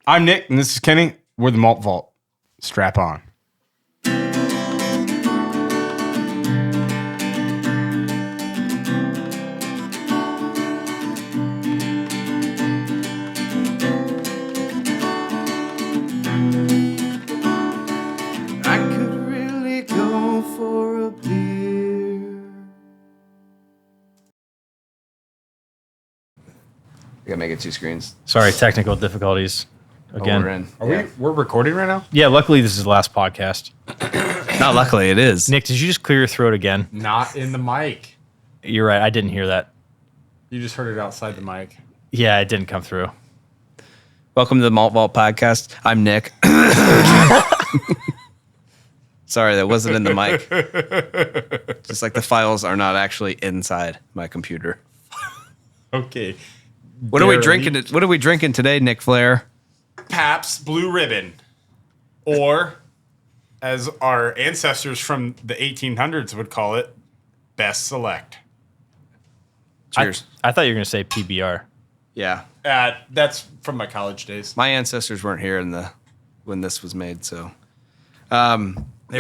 I'm Nick, and this is Kenny. We're the Malt Vault. Strap on. I gotta make it 2 screens. Sorry, technical difficulties again. We're recording right now? Yeah, luckily this is the last podcast. Not luckily, it is. Nick, did you just clear your throat again? Not in the mic. You're right. I didn't hear that. You just heard it outside the mic. Yeah, it didn't come through. Welcome to the MaltVaultPodcast. I'm Nick. Sorry, that wasn't in the mic. Just like the files are not actually inside my computer. Okay. What are we drinking? What are we drinking today, Nick Flair? Pabst Blue Ribbon. Or, as our ancestors from the 1800s would call it, Best Select. Cheers. I thought you were going to say PBR. Yeah. That's from my college days. My ancestors weren't here when this was made, so. They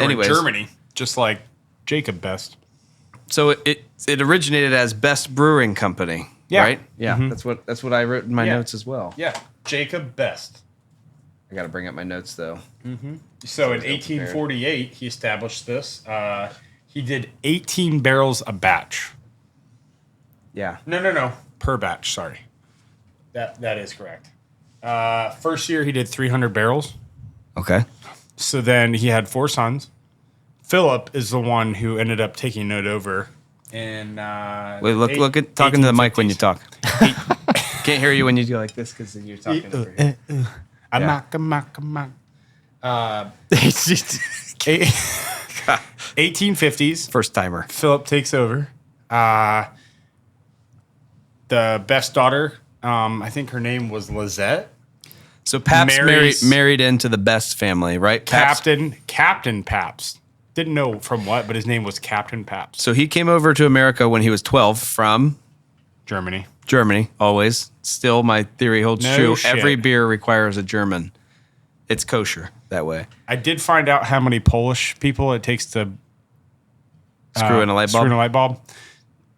were in Germany, just like Jacob Best. So it originated as Best Brewing Company, right? Yeah, that's what I wrote in my notes as well. Yeah, Jacob Best. I got to bring up my notes though. So in 1848, he established this. He did 18 barrels a batch. Yeah. No. Per batch, sorry. That is correct. First year, he did 300 barrels. Okay. So then he had 4 sons. Philip is the one who ended up taking it over. And wait, look at talking to the mic when you talk. Can't hear you when you go like this because you're talking over here. Amak. 1850s. First timer. Philip takes over. The best daughter, I think her name was Lizette. So Pabst married into the Best family, right? Captain Pabst. Didn't know from what, but his name was Captain Pabst. So he came over to America when he was 12 from Germany, always. Still, my theory holds true. Shit. Every beer requires a German. It's kosher that way. I did find out how many Polish people it takes to screw in a light bulb.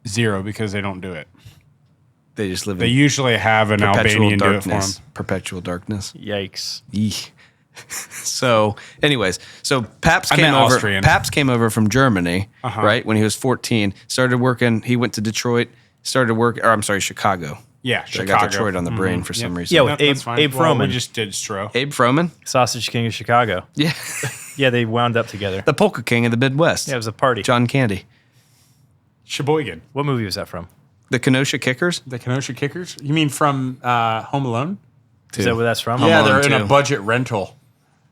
0, because they don't do it. They just live. They usually have an Albanian do it for them. Perpetual darkness. Yikes. Eek. So, anyways, Pabst came over from Germany, right? When he was 14, started working. He went to Detroit, Chicago. Yeah, Chicago. I got Detroit on the brain for some reason. Yeah, with Abe Froman. We just did Stro. Abe Froman? Sausage King of Chicago. Yeah. Yeah, they wound up together. The Polka King of the Midwest. Yeah, it was a party. John Candy. Sheboygan. What movie was that from? The Kenosha Kickers? The Kenosha Kickers? You mean from Home Alone? Is that where that's from? Yeah, they're in a budget rental.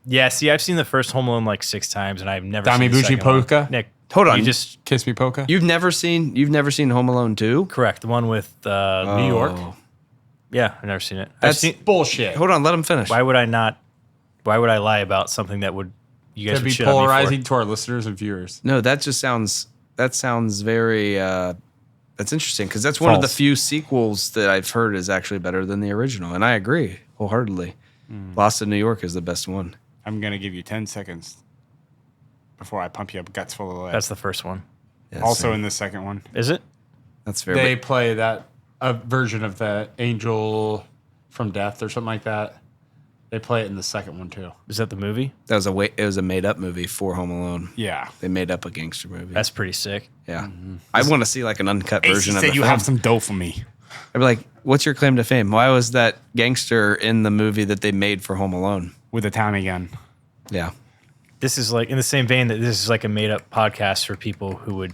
Yeah, see, I've seen the first Home Alone like 6 times, and I've never Dami seen the Bougie second Polka? one. Nick, hold on. You just Kiss Me Polka? You've never seen Home Alone 2? Correct. The one with New York. Yeah, I've never seen it. That's bullshit. Hold on, let him finish. Why would I lie about something that would you guys Could would be shit on me for? polarizing to our listeners and viewers. No, that sounds very that's interesting because that's one of the few sequels that I've heard is actually better than the original, and I agree wholeheartedly. Lost in New York is the best one. I'm going to give you 10 seconds before I pump you up guts full of lead. That's the first one. Yeah, also in the second one. Is it? That's fair. They play a version of the Angel from Death or something like that. They play it in the second one too. Is that the movie? It was a made up movie for Home Alone. Yeah. They made up a gangster movie. That's pretty sick. Yeah. I want to see like an uncut version of it. You have some dough for me. I'd be like, what's your claim to fame? Why was that gangster in the movie that they made for Home Alone? With a Tommy gun. Yeah. This is like in the same vein that this is like a made up podcast for people who would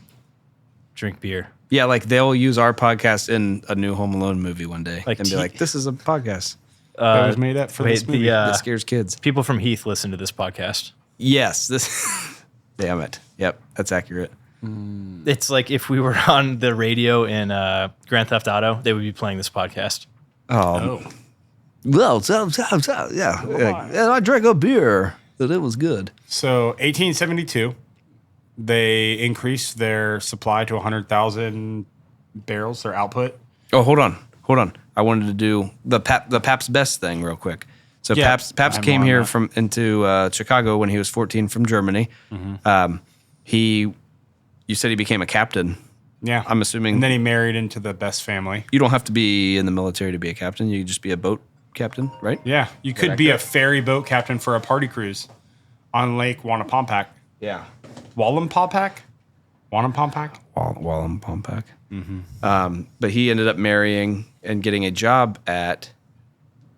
drink beer. Yeah, like they'll use our podcast in a new Home Alone movie one day and be like, this is a podcast. That was made up for this movie. That scares kids. People from Heath listen to this podcast. Yes. Damn it. Yep, that's accurate. It's like if we were on the radio in Grand Theft Auto, they would be playing this podcast. Oh. Well, yeah. And I drank a beer that it was good. So 1872, they increased their supply to 100,000 barrels, their output. Oh, hold on. I wanted to do the Pabst Best thing real quick. So Yeah, Pabst I'm came on here that. into Chicago when he was 14 from Germany. You said he became a captain. Yeah. I'm assuming. And then he married into the Best family. You don't have to be in the military to be a captain. You can just be a boat captain, right? Yeah. You could be a ferry boat captain for a party cruise on Lake Wampanoag. Yeah. Wallampaupack? Wallampaupack? Wallampaupack. But he ended up marrying and getting a job at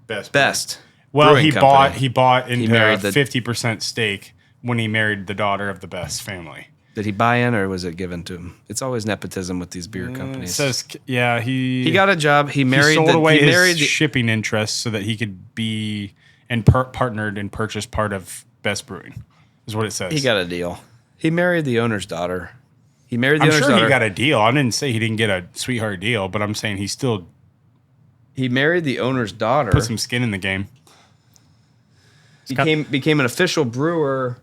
Best. Well, Brewing Company. he bought into married a the- 50% stake when he married the daughter of the Best family. Did he buy in or was it given to him? It's always nepotism with these beer It companies. says, yeah, He got a job. He he married sold the away he his married the, shipping interests so that he could be and partnered and purchased part of Best Brewing, is what it says. he got a deal. He married the owner's daughter. He married the I'm owner's sure daughter. he got a deal. I didn't say he didn't get a sweetheart deal, but I'm saying he still He married the owner's daughter. put some skin in the game. Became an official brewer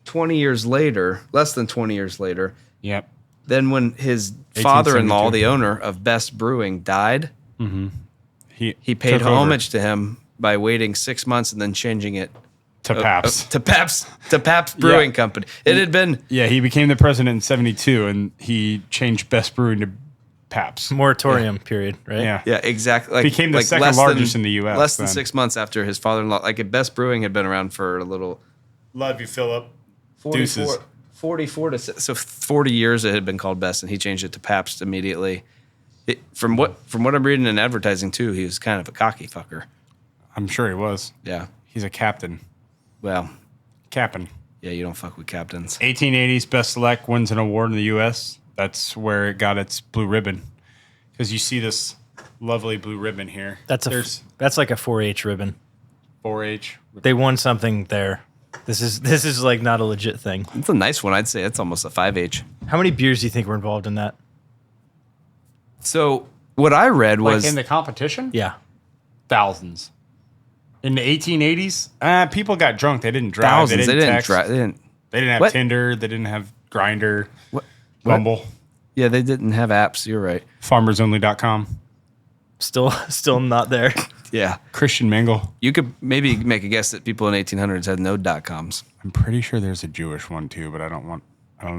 20 years later, less than 20 years later. Yep. Then when his father-in-law, 1872. the owner of Best Brewing, died, He paid took over homage to him by waiting 6 months and then changing it to Pabst. to Pabst Brewing Company. It had been Yeah, he became the president in 72 and he changed Best Brewing to Pabst. Moratorium period, right? Yeah. exactly like, Became the second less largest in the US Less than then. 6 months after his father-in-law. Like Best Brewing had been around for a little. Love you, Philip. 44, Deuces. 44 to so 40 years it had been called Best, and he changed it to Pabst immediately. From what I'm reading in advertising too, he was kind of a cocky fucker. I'm sure he was. Yeah. He's a captain. Well, Captain. yeah, you don't fuck with captains. 1880s Best Select wins an award in the U.S. That's where it got its blue ribbon. Because you see this lovely blue ribbon here. That's like a 4-H ribbon. 4-H. They won something there. This is like not a legit thing. It's a nice one. I'd say it's almost a 5H. How many beers do you think were involved in that? So what I read was Like in the competition? Yeah. Thousands. In the 1880s, people got drunk. They didn't drive. thousands. They didn't text. They didn't. They didn't have What? Tinder. They didn't have Grindr. What? Bumble. Yeah, they didn't have apps. You're right. FarmersOnly.com. Still not there. Yeah. Christian Mingle. You could maybe make a guess that people in 1800s had no .coms. I'm pretty sure there's a Jewish one too, but I don't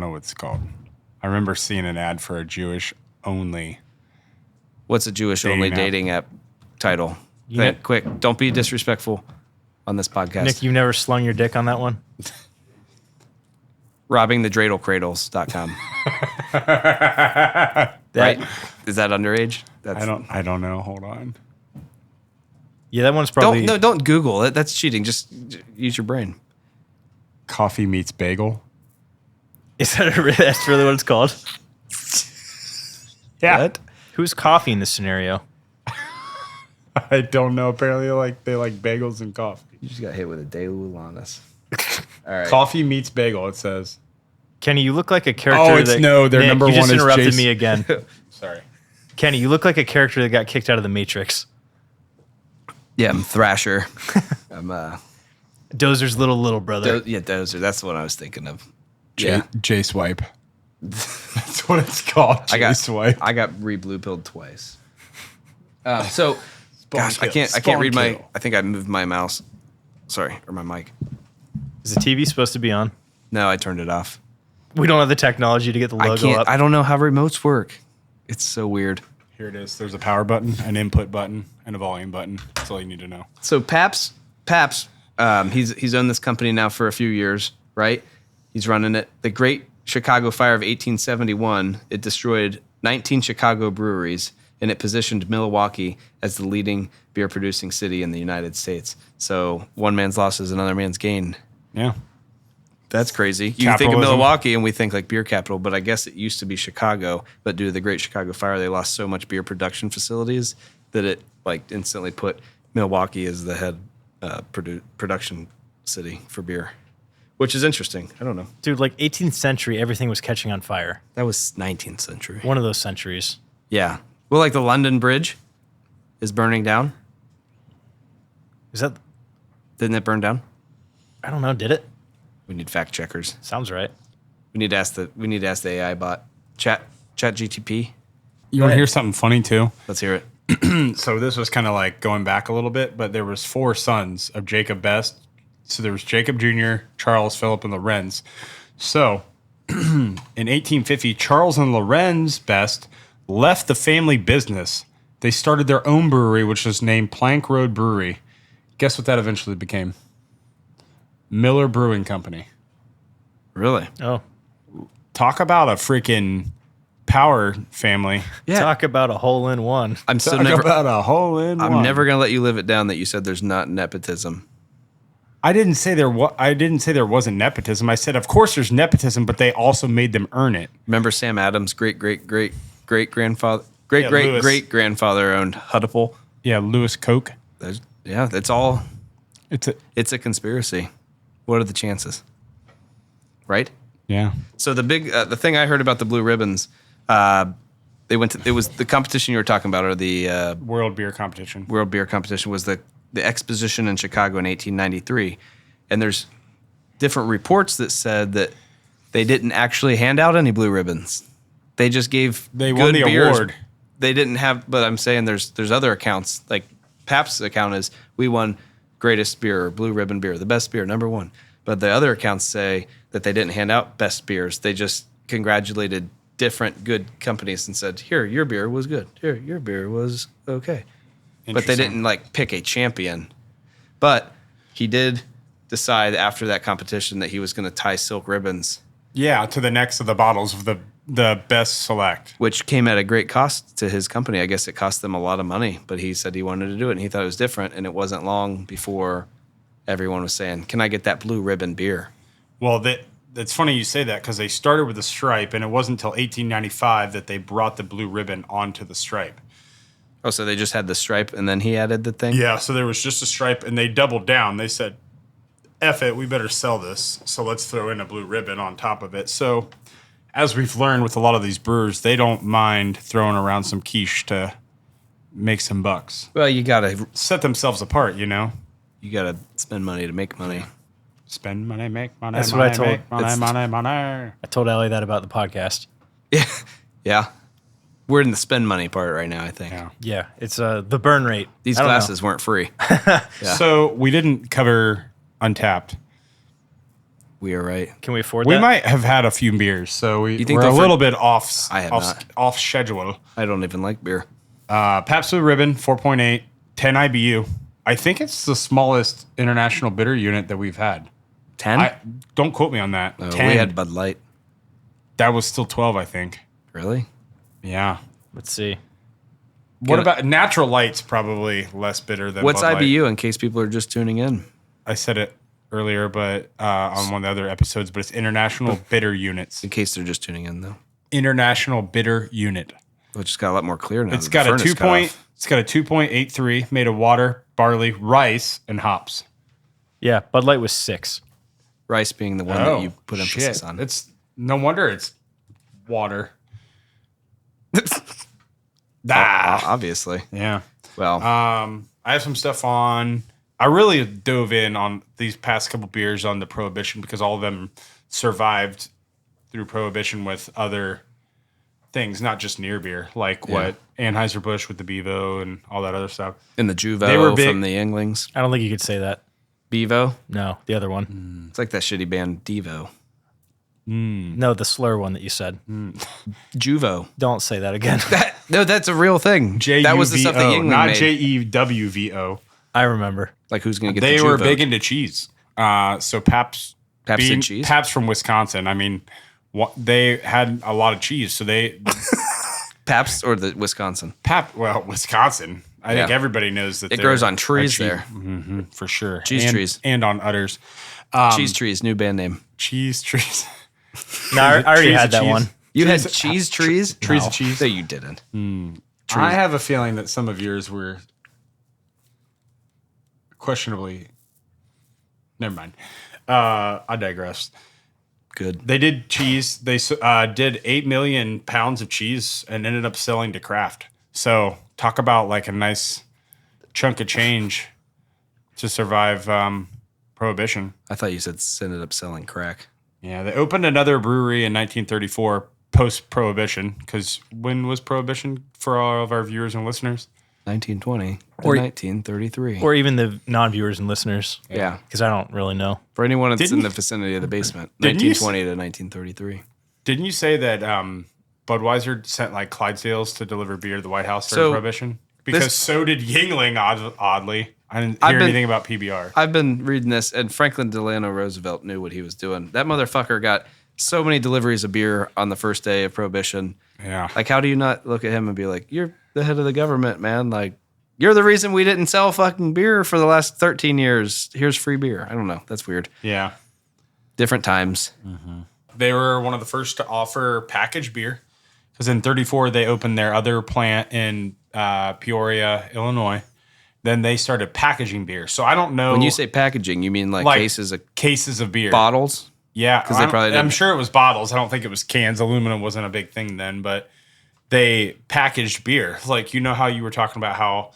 know what it's called. I remember seeing an ad for a Jewish only. What's a Jewish-only Dating dating app title? know- Quick, don't be disrespectful on this podcast. Nick, you never slung your dick on that one? Robbingthedreidlecradles.com. Right? Is that underage? That's, I don't know. Hold on. Yeah, that one's probably. Don't Google it. That's cheating. Just use your brain. Coffee meets bagel. Is that that's really what it's called? Yeah. What? Who's coffee in this scenario? I don't know. Apparently they like bagels and coffee. You just got hit with a Daewoo on us. All right. Coffee meets bagel, it says. Kenny, you look like a character their Nick, number you just one is interrupted Jason. me again. Sorry. Kenny, you look like a character that got kicked out of the Matrix. Yeah, I'm Thrasher. I'm Dozer's little brother. Dozer. That's what I was thinking of. J Swipe. That's what it's called. J Swipe. I got blue pilled twice. So, gosh, I kill. can't read Spawn my. kill. I think I moved my mouse. Sorry, or my mic. Is the TV supposed to be on? No, I turned it off. We don't have the technology to get the I logo can't. up. I don't know how remotes work. It's so weird. Here it is. There's a power button, an input button, and a volume button. That's all you need to know. So Pabst, he's owned this company now for a few years, right? He's running it. The Great Chicago Fire of 1871, it destroyed 19 Chicago breweries, and it positioned Milwaukee as the leading beer producing city in the United States. So one man's loss is another man's gain. Yeah. That's crazy. You think of Capitalism. Milwaukee and we think like beer capital, but I guess it used to be Chicago. But due to the Great Chicago Fire, they lost so much beer production facilities that it like instantly put Milwaukee as the head production city for beer, which is interesting. I don't know. Dude, like 18th century, everything was catching on fire. That was 19th century. One of those centuries. Yeah. Well, like the London Bridge is burning down. Is that? Didn't it burn down? I don't know. Did it? We need fact checkers. Sounds right. We need to ask the AI bot. Chat GTP. You want to hear something funny too? Let's hear it. So this was kind of like going back a little bit, but there was 4 sons of Jacob Best. So there was Jacob Jr., Charles, Philip, and Lorenz. So in 1850, Charles and Lorenz Best left the family business. They started their own brewery, which was named Plank Road Brewery. Guess what that eventually became? Miller Brewing Company. Really? Oh, Talk about a freaking power family. Yeah. talk about a hole in one. I'm still Talk never. about a hole in one. I'm never gonna let you live it down that you said there's not nepotism. I didn't say there wasn't nepotism. I said, of course, there's nepotism, but they also made them earn it. Remember Sam Adams' great grandfather, Lewis. great grandfather owned Huddapole. Yeah, Lewis Koch. It's all. It's It's a conspiracy. What are the chances? Right. yeah. So the thing I heard about the Blue Ribbons, it was the competition you were talking about, or the World beer competition. World Beer Competition was the exposition in Chicago in 1893, and there's different reports that said that they didn't actually hand out any blue ribbons. They just gave They good won the beers. award. They didn't have, but I'm saying there's other accounts, like Pabst's account is we won greatest beer or blue ribbon beer, the best beer, number 1. But the other accounts say that they didn't hand out best beers. They just congratulated different good companies and said, "Here, your beer was good. Here, your beer was okay." But they didn't like pick a champion. But he did decide after that competition that he was going to tie silk ribbons, Yeah, to the necks of the bottles of the best select. which came at a great cost to his company. I guess it cost them a lot of money, but he said he wanted to do it and he thought it was different. And it wasn't long before everyone was saying, "Can I get that blue ribbon beer?" Well, that's funny you say that because they started with the stripe, and it wasn't until 1895 that they brought the blue ribbon onto the stripe. Oh, so they just had the stripe and then he added the thing? Yeah, so there was just a stripe, and they doubled down. They said, F it, we better sell this, so let's throw in a blue ribbon on top of it. So, as we've learned with a lot of these brewers, they don't mind throwing around some quiche to make some bucks. Well, you gotta Set themselves apart, you know? spend money to make money. Spend money, make money, That's money, what I told- make money, money. I told Ellie that about the podcast. Yeah. Yeah. We're in the spend money part right now, I think. Yeah. Yeah, it's the burn rate. These I don't know. glasses weren't free. Yeah. So, we didn't cover Untapped. We are right. Can we afford We that? might have had a few beers, so You think we're a they'll little bit off, I have off, not. off schedule. I don't even like beer. Pabst Blue Ribbon, 4.8, 10 IBU. I think it's the smallest international bitter unit that we've had. 10? Don't quote me on that. We 10. had Bud Light. That was still 12, I think. Really? Yeah. Let's see. What about Natural Light's probably less bitter than What's Bud Light. IBU in case people are just tuning in? I said it earlier, but on one of the other episodes, but it's International Bitter Units. In case they're just tuning in, though. International Bitter Unit. Which got a lot more clear now. It's that got the a furnace cut off. It's got a 2.83 made of water, barley, rice, and hops. Yeah, Bud Light was 6. Rice being the one that you put emphasis on. It's no wonder it's water. Obviously. Yeah. Well, I have some stuff on. I really dove in on these past couple beers on the Prohibition because all of them survived through Prohibition with other things, not just near beer, like what Anheuser-Busch with the Bevo and all that other stuff. in the Juvo they were big- from the Inglings. I don't think you could say that. Bevo? No, the other one. It's like that shitty band Devo. No, the slur one that you said. Juvo. Don't say that again. No, that's a real thing. That was the stuff that J-U-V-O, Yingling not made. J-E-W-V-O. I remember. Like, who's going to get They the were Juvo? big into cheese. So Pabst and cheese? Pabst from Wisconsin. I mean, they had a lot of cheese. So they Pabst or the Wisconsin? Wisconsin. I think Yeah. everybody knows that It they're grows on a trees cheese- there. for sure. Cheese trees. And on udders. Cheese Trees, new band name. Cheese trees. No, I already trees had of that cheese. one. You Trees- had cheese trees? trees No. of cheese? No, you didn't. I have a feeling that some of yours were questionably. Never mind. I digress. Good. They did cheese. They did 8 million pounds of cheese and ended up selling to Kraft. So talk about like a nice chunk of change to survive Prohibition. I thought you said ended up selling crack. Yeah, they opened another brewery in 1934 post-Prohibition. Because when was Prohibition for all of our viewers and listeners? 1920 to Or- 1933. Or even the non-viewers and listeners. Yeah. Because I don't really know. For anyone that's in Didn't- the vicinity of the basement, Didn't you 1920 to 1933. Didn't you say that Budweiser sent like Clydesdales to deliver beer to the White House during So, Prohibition? Because so did Yingling, oddly. I didn't hear anything about PBR. I've been reading this, and Franklin Delano Roosevelt knew what he was doing. That motherfucker got so many deliveries of beer on the first day of Prohibition. Yeah. Like, how do you not look at him and be like, you're the head of the government, man? Like, you're the reason we didn't sell fucking beer for the last 13 years. Here's free beer. I don't know. That's weird. Yeah. Different times. They were one of the first to offer packaged beer. Because in 34, they opened their other plant in Peoria, Illinois. Then they started packaging beer. So I don't know. When you say packaging, you mean like cases of beer. bottles? Yeah. Because they probably I'm didn't. sure it was bottles. I don't think it was cans. Aluminum wasn't a big thing then, but they packaged beer. Like, you know how you were talking about how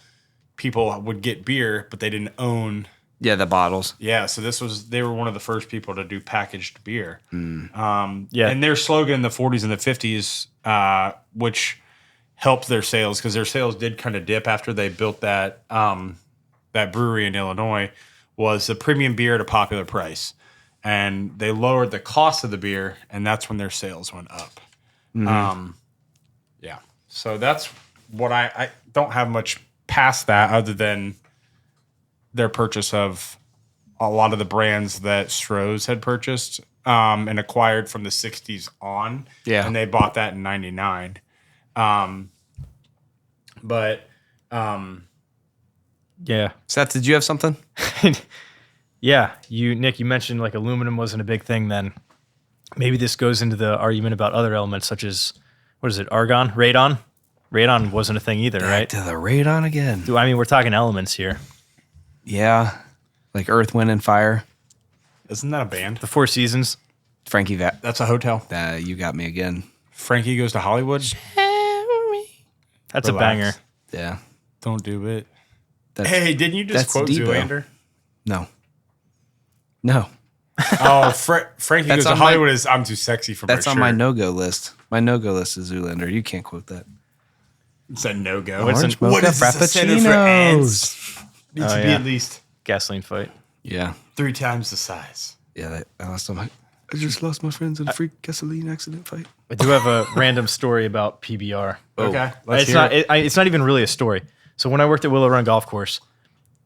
people would get beer, but they didn't own. Yeah, the bottles. Yeah, so they were one of the first people to do packaged beer. Yeah. And their slogan in the 40s and the 50s, which helped their sales because their sales did kind of dip after they built that brewery in Illinois, was a premium beer at a popular price. And they lowered the cost of the beer, and that's when their sales went up. Yeah. So that's what I don't have much past that other than their purchase of a lot of the brands that Stroh's had purchased and acquired from the 60s on. Yeah. And they bought that in 99. Yeah. Seth, did you have something? Yeah. Nick, you mentioned like aluminum wasn't a big thing then. Maybe this goes into the argument about other elements such as, what is it, argon? Radon? Radon wasn't a thing either, right? To the radon again. I mean, we're talking elements here. Yeah. Like Earth, Wind, and Fire. Isn't that a band? The Four Seasons. Frankie Vat. That's a hotel. You got me again. Frankie Goes to Hollywood. That's a Relax. banger. Yeah. Don't do it. That's, Hey, didn't you just that's quote Debo. Zoolander? No. Oh, Frankie That's Goes to on my- Hollywood is I'm too sexy for That's my on shirt. my no-go list. My no-go list is Zoolander. You can't quote that. It's a no-go. What's Orange an- mocha What is this, a center for ads? Needs Oh, to be yeah. at least Gasoline fight. Yeah. 3 times the size. Yeah, I lost my... I just lost my friends in a freak gasoline accident fight. I do have a random story about PBR. Okay, It's not. It's not even really a story. So when I worked at Willow Run Golf Course,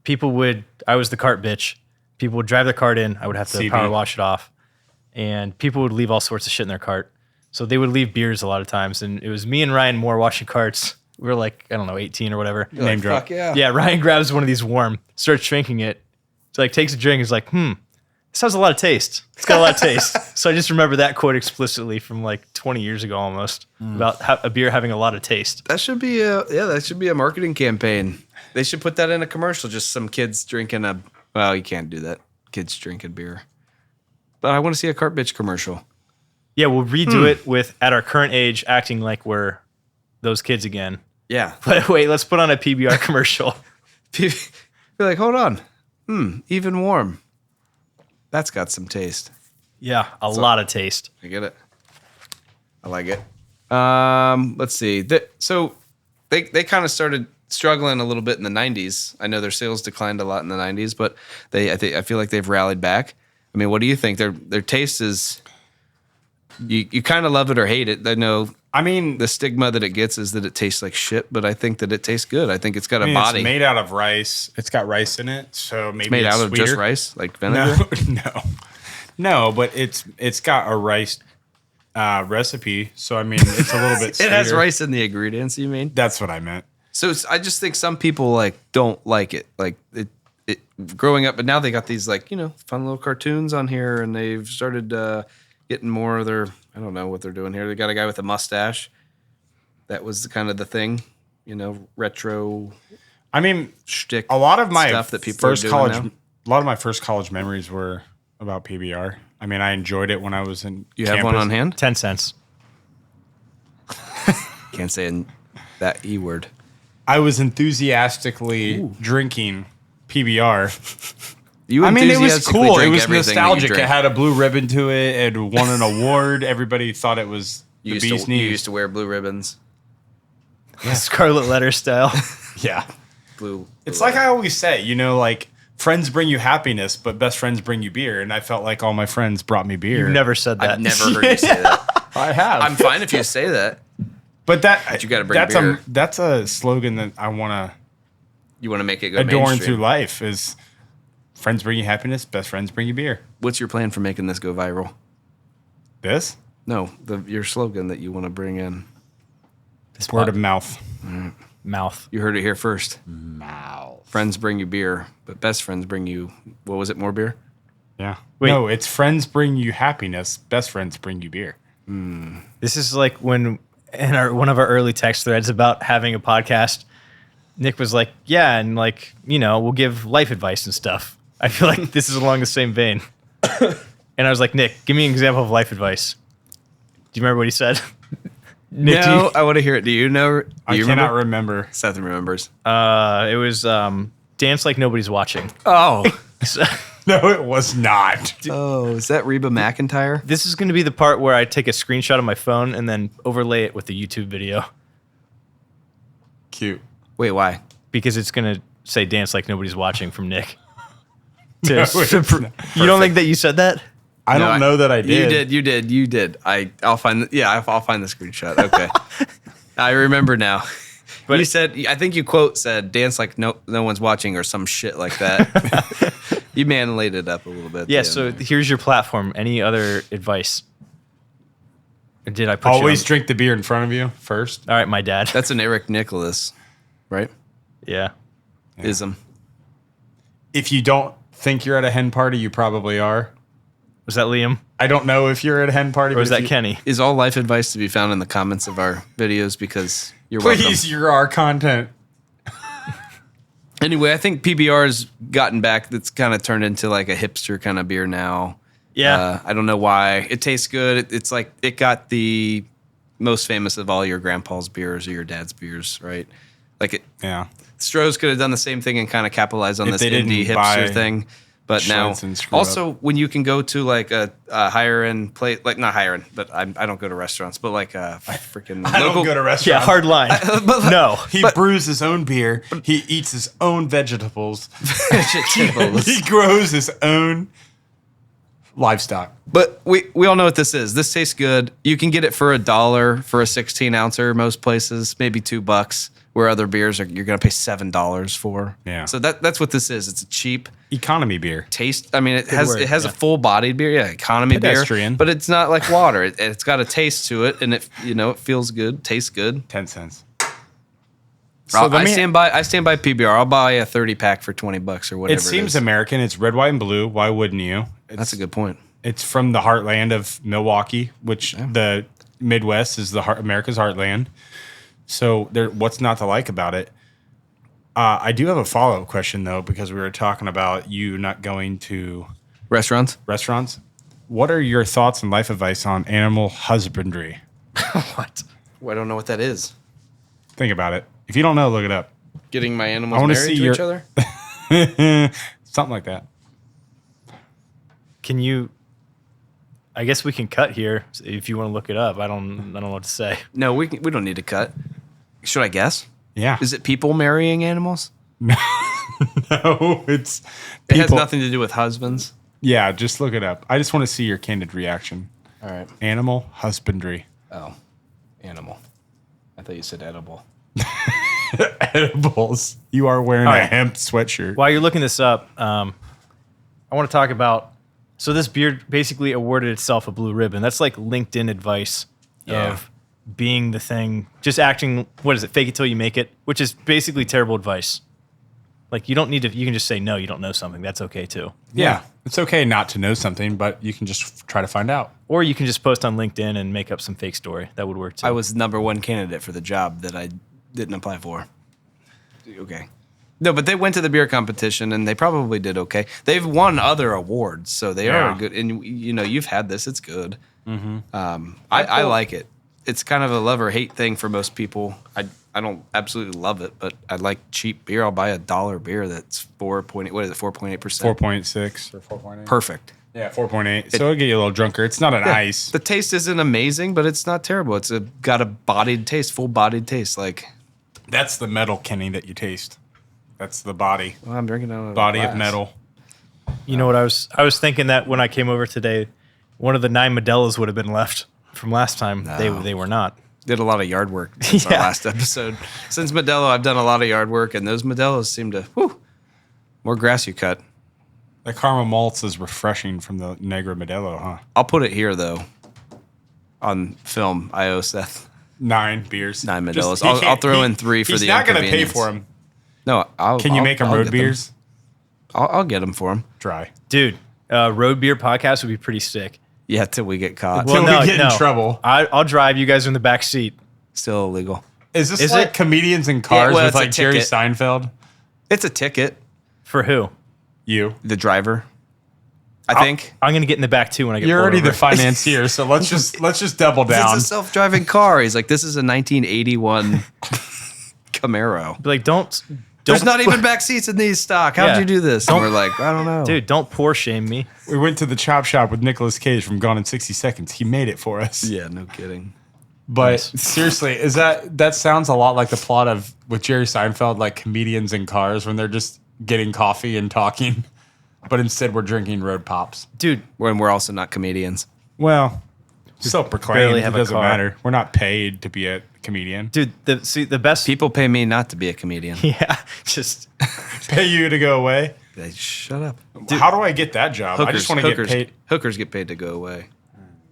I was the cart bitch. People would drive their cart in. I would have to CB. power wash it off, and people would leave all sorts of shit in their cart. So they would leave beers a lot of times, and it was me and Ryan Moore washing carts. We were like, I don't know, 18 or whatever. Name drop. Fuck yeah. Yeah, Ryan grabs one of these warm, starts drinking it. So like takes a drink, is like, this has a lot of taste. It's got a lot of taste. So I just remember that quote explicitly from like 20 years ago almost about a beer having a lot of taste. That should be a marketing campaign. They should put that in a commercial. Just some kids drinking well, you can't do that. Kids drinking beer. But I want to see a cart bitch commercial. Yeah, we'll redo it with at our current age acting like we're those kids again. Yeah. But wait, let's put on a PBR commercial. Be like, hold on. Even warm. That's got some taste. Yeah, a lot of taste. I get it. I like it. Let's see. So they kind of started struggling a little bit in the 90s. I know their sales declined a lot in the 90s, but I feel like they've rallied back. I mean, what do you think? Their taste is you kind of love it or hate it. I know. I mean, The stigma that it gets is that it tastes like shit, but I think that it tastes good. I think it's got a body. It's made out of rice. It's got rice in it, so maybe made it's out of sweeter. just rice, like vinegar. No. But it's got a rice recipe, so I mean, it's a little bit. It has sweeter. rice in the ingredients. You mean? That's what I meant. So I just think some people like don't like it. Like it growing up, but now they got these like, fun little cartoons on here, and they've started getting more of their. I don't know what they're doing here. They got a guy with a mustache. That was kind of the thing, retro. I mean, shtick. a lot of my stuff that people first are doing college, now. a lot of my first college memories were about PBR. I mean, I enjoyed it when I was in. You have one on hand? 10 cents. Can't say that E word. I was enthusiastically drinking PBR. You I mean, it was enthusiastically cool. It drink was everything that you nostalgic. It drink. had a blue ribbon to it. It won an award. Everybody thought it was the bee's You knees. used to wear blue ribbons. Scarlet letter style. Yeah. blue. It's like I always say, like friends bring you happiness, but best friends bring you beer. And I felt like all my friends brought me beer. You've never said that. I've never heard you say that. I have. I'm fine if you say that. But you got to bring beer. That's a slogan that I want You want to make it go to adorn mainstream. through life is friends bring you happiness, best friends bring you beer. What's your plan for making this go viral? This? No, your slogan that you want to bring in. Word of mouth. Mouth. You heard it here first. Mouth. Friends bring you beer, but best friends bring you, what was it, more beer? Yeah. Wait. No, it's friends bring you happiness, best friends bring you beer. This is like when in one of our early text threads about having a podcast, Nick was like, yeah, and like, we'll give life advice and stuff. I feel like this is along the same vein. And I was like, Nick, give me an example of life advice. Do you remember what he said? Nick, No, I want to hear it. Do you know? I cannot remember. Seth remembers. It was dance like nobody's watching. Oh. So, No, it was not. Oh, is that Reba McEntire? this is going to be the part where I take a screenshot of my phone and then overlay it with the YouTube video Cute. Wait, why? because it's going to say dance like nobody's watching from Nick. No, it's not. You don't think that you said that? I don't know that I did. You did. I'll find I'll find the screenshot. Okay. I remember now. But you said, I think you said dance like no one's watching or some shit like that. You manlaid it up a little bit. Yeah, so here's your platform. Any other advice? Or did I put Always you on? drink the beer in front of you first. All right, my dad. That's an Eric Nicholas, right? Yeah. Ism. If you don't think you're at a hen party, you probably are. Was that Liam? I don't know if you're at a hen party. Or was but that if Kenny? Is all life advice to be found in the comments of our videos because you're welcome. Please, you're our content. Anyway, I think PBR's gotten back. That's kind of turned into like a hipster kind of beer now. Yeah. I don't know why. It tastes good. It's like it got the most famous of all your grandpa's beers or your dad's beers, right? Like it. Yeah. Stroh's could have done the same thing and kind of capitalized on If this they didn't indie buy hipster thing. But now, Schlitz and screw also when you can go to like a higher end place, like not higher end, but I don't go to restaurants, but like a freaking I don't go to restaurants. Yeah, hard line. No. He brews his own beer. He eats his own vegetables. vegetables. He grows his own livestock. But we all know what this is. This tastes good. You can get it for $1 for a 16 ouncer most places, maybe $2. Where other beers you're gonna pay $7 for. Yeah. So that's what this is. It's a cheap Economy beer. taste. I mean, it has word, a full bodied beer, yeah, economy Pedestrian. beer, but it's not like water. It's got a taste to it, and it feels good, tastes good. 10 cents. I stand by PBR. I'll buy a 30-pack for $20 or whatever. It seems is. American. It's red, white, and blue. Why wouldn't you? That's a good point. It's from the heartland of Milwaukee, which the Midwest is America's heartland. So what's not to like about it? I do have a follow-up question, though, because we were talking about you not going to Restaurants. What are your thoughts and life advice on animal husbandry? What? Well, I don't know what that is. Think about it. If you don't know, look it up. Getting my I animals wanna married see to your- each other. Something like that. Can you? I guess we can cut here if you want to look it up. I don't know what to say. No, we don't need to cut. Should I guess? Yeah. Is it people marrying animals? No, it's It has people. nothing to do with husbands. Yeah, just look it up. I just want to see your candid reaction. All right. Animal husbandry. Oh, animal. I thought you said edible. Edibles. You are wearing All a right. hemp sweatshirt. While you're looking this up, I want to talk about. So this beer basically awarded itself a blue ribbon. That's like LinkedIn advice of being the thing, just acting. What is it? Fake it till you make it, which is basically terrible advice. Like you don't need to. You can just say no. You don't know something. That's okay too. Yeah. It's okay not to know something, but you can just try to find out. Or you can just post on LinkedIn and make up some fake story. That would work too. I was #1 candidate for the job that I didn't apply for. Okay. No, but they went to the beer competition and they probably did okay. They've won other awards, so they Yeah. are good. And you've had this; it's good. I like it. It's kind of a love or hate thing for most people. I don't absolutely love it, but I like cheap beer. I'll buy $1 beer that's 4.8. What is it? 4.8%. 4.6 or 4.8. Perfect. Yeah, 4.8. So it'll get you a little drunker. It's not an ice. The taste isn't amazing, but it's not terrible. It's got a bodied taste, full bodied taste. Like That's the metal Kenny that you taste. That's the body. Well, I'm drinking out of Body a of glass. metal. You know what I was thinking that when I came over today, one of the 9 Modelo's would have been left from last time. No. They were not. Did a lot of yard work since our Yeah. last episode. Since Modelo, I've done a lot of yard work, and those Modelos seem to, more grass you cut. The caramel malts is refreshing from the Negra Modelo, huh? I'll put it here, though, on film. I owe Seth 9 beers. 9 Modelos. Just- he I'll can't- throw he- in 3 for he's the not going to pay inconvenience. for them. No, Can you make them road get beers? I'll get them for him. Dry. Dude, road beer podcast would be pretty sick. Yeah, till we get caught. Till we get in trouble. I'll drive. You guys are in the back seat. Still illegal. Is this Is like it? comedians in cars well, with it's a like Jerry ticket. Seinfeld? It's a ticket. For who? You. The driver, I think. I'm gonna get in the back too when I get. You're pulled already over. the financier, so let's just double down. It's a self-driving car. He's like, this is a 1981 Camaro. Be like, don't. There's not even back seats in these stock. How'd Yeah. you do this? And we're like, I don't know. Dude, don't poor shame me. We went to the chop shop with Nicolas Cage from Gone in 60 Seconds. He made it for us. Yeah, no kidding. But Nice. seriously, is that sounds a lot like the plot of with Jerry Seinfeld, like comedians in cars when they're just getting coffee and talking, but instead we're drinking road pops. Dude, When we're also not comedians. Well, self-proclaimed. barely It have a doesn't car. matter. We're not paid to be a comedian. dude, the best. People pay me not to be a comedian. Yeah, just Pay you to go away. They shut up. How do I get that job? I just want to get paid. Hookers get paid to go away.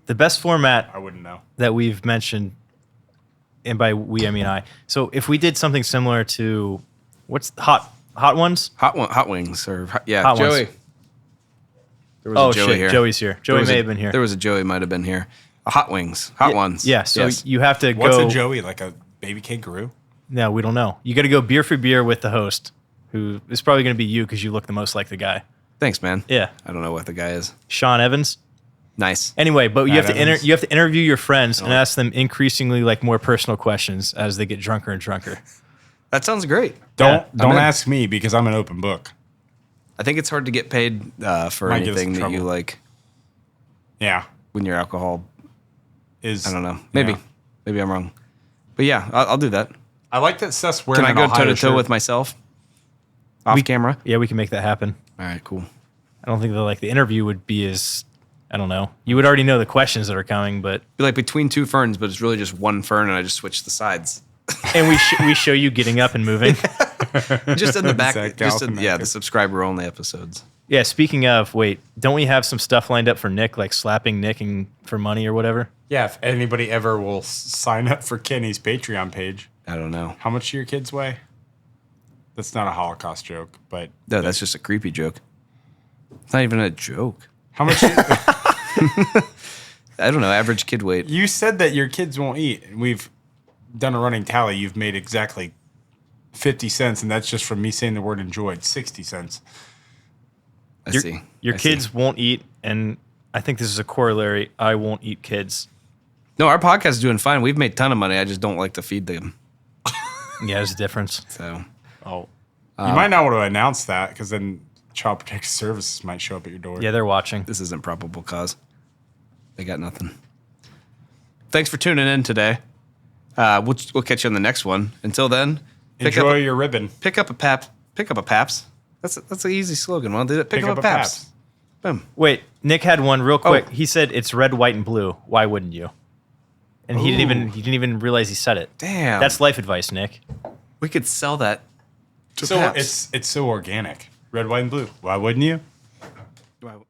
the best format I wouldn't know. that we've mentioned, and by we I mean I. So if we did something similar to what's hot ones? Hot wings or Hot Joey. ones. There was Oh a Joey shit, here. Joey's here. Joey was may a- have been here. There was a Joey might have been here. Hot wings. Hot ones. Yeah, so Yes. you have to What's go. a Joey? Like a baby kangaroo? No, we don't know. You got to go beer for beer with the host, who is probably going to be you because you look the most like the guy. Thanks, man. Yeah, I don't know what the guy is. Sean Evans. Nice. Anyway, but you Matt have to Evans. you have to interview your friends and ask them increasingly like more personal questions as they get drunker and drunker. That sounds great. Yeah, Don't in. ask me because I'm an open book. I think it's hard to get paid for Might get us in anything that you trouble. like Yeah. when your alcohol. Is I don't know. Maybe. yeah. Maybe I'm wrong. But yeah, I'll do that. I like that Seth's wearing Can I an go toe Ohio to toe shirt. with myself? Off camera? Yeah, we can make that happen. All right, cool. I don't think that the interview would be as I don't know. You would already know the questions that are coming, but Be like between two ferns, but it's really just one fern, and I just switch the sides. and we show you getting up and moving. Just in the back. Zach Just in, Galifianakis. the subscriber only episodes. Yeah, speaking of, wait, don't we have some stuff lined up for Nick, like slapping Nick and for money or whatever? Yeah, if anybody ever will sign up for Kenny's Patreon page, I don't know. how much do your kids weigh? That's not a Holocaust joke, but No, that's just a creepy joke. It's not even a joke. how much? I don't know. Average kid weight. You said that your kids won't eat, and we've done a running tally. You've made exactly 50 cents, and that's just from me saying the word enjoyed. 60 cents. I Your, see. Your I see. kids won't eat, and I think this is a corollary. I won't eat kids. No, our podcast is doing fine. We've made a ton of money. I just don't like to feed them. Yeah, there's a difference. So Oh, you might not want to announce that because then Child Protective Services might show up at your door. Yeah, they're watching. this isn't probable cause. They got nothing. Thanks for tuning in today. We'll catch you on the next one. Until then, Enjoy your ribbon. pick up a Pabst. Pick up a Pabst. That's an easy slogan. Want to do that? Pick up a Pabst. Boom. Wait, Nick had one real quick. Oh. He said it's red, white, and blue. Why wouldn't you? And he didn't even realize he said it. Damn. That's life advice, Nick. We could sell that to So Pabst. it's so organic. Red, white, and blue. Why wouldn't you? Wow.